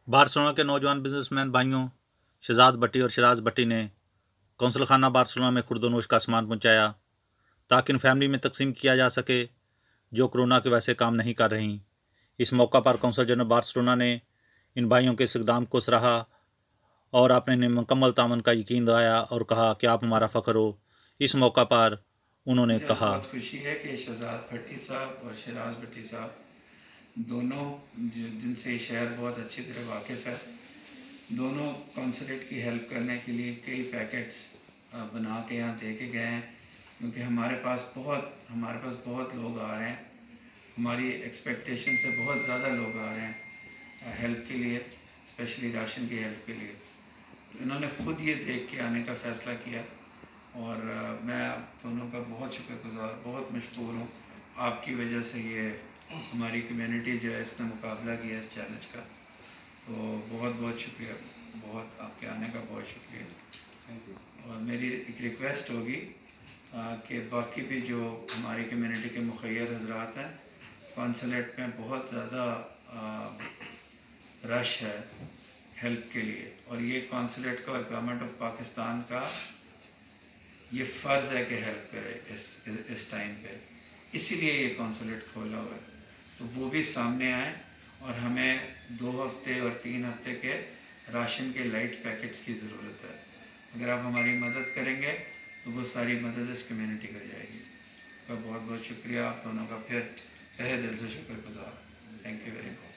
Barcelona के नौजवान businessman भाइयों शहजाद भट्टी और शराज भट्टी ने कौंसल खाना बार्सिलोना में खुर्दोनोश का सामान पहुंचाया ताकि इन फैमिली में तकसीम किया जा सके जो कोरोना के वैसे काम नहीं कर रही। इस मौका पर कौंसल जनरल बार्सिलोना ने इन भाइयों के इस इक़दाम को सराहा और आपने इन्हें मुकम्मल तावन का यकीन दिलाया और कहा कि आप हमारा फ़ख्र हो। इस मौका पर उन्होंने मुझे कहा, बहुत खुशी है कि शहजाद भट्टी साहब और शराज भट्टी साहब दोनों जिनसे शहर बहुत अच्छी तरह वाकिफ़ है, दोनों कौंसलेट की हेल्प करने के लिए कई पैकेट्स बना के यहाँ दे के गए हैं, क्योंकि हमारे पास बहुत लोग आ रहे हैं। हमारी एक्सपेक्टेशन से बहुत ज़्यादा लोग आ रहे हैं हेल्प के लिए, स्पेशली राशन की हेल्प के लिए। तो इन्होंने खुद ये देख के आने का फ़ैसला किया और मैं आप दोनों का बहुत शुक्रगुज़ार, बहुत मशकूर हूँ। आपकी वजह से ये हमारी कम्युनिटी जो है इसने मुकाबला किया इस चैलेंज का, तो बहुत बहुत शुक्रिया, बहुत आपके आने का बहुत शुक्रिया। Thank you. और मेरी एक रिक्वेस्ट होगी कि बाकी भी जो हमारी कम्युनिटी के मुखय्यर हजरात हैं, कौंसलेट में बहुत ज़्यादा रश है हेल्प के लिए, और ये कौंसलेट का और गवर्नमेंट ऑफ पाकिस्तान का ये फ़र्ज़ है कि हेल्प करे इस टाइम पे, इसीलिए ये कौंसलेट खोला हुआ है। तो वो भी सामने आए और हमें 2 हफ्ते और 3 हफ्ते के राशन के लाइट पैकेट्स की ज़रूरत है। अगर आप हमारी मदद करेंगे तो वो सारी मदद इस कम्युनिटी को जाएगी। तो बहुत बहुत शुक्रिया आप दोनों का, फिर तहे दिल से शुक्रगुज़ार। Thank you very much.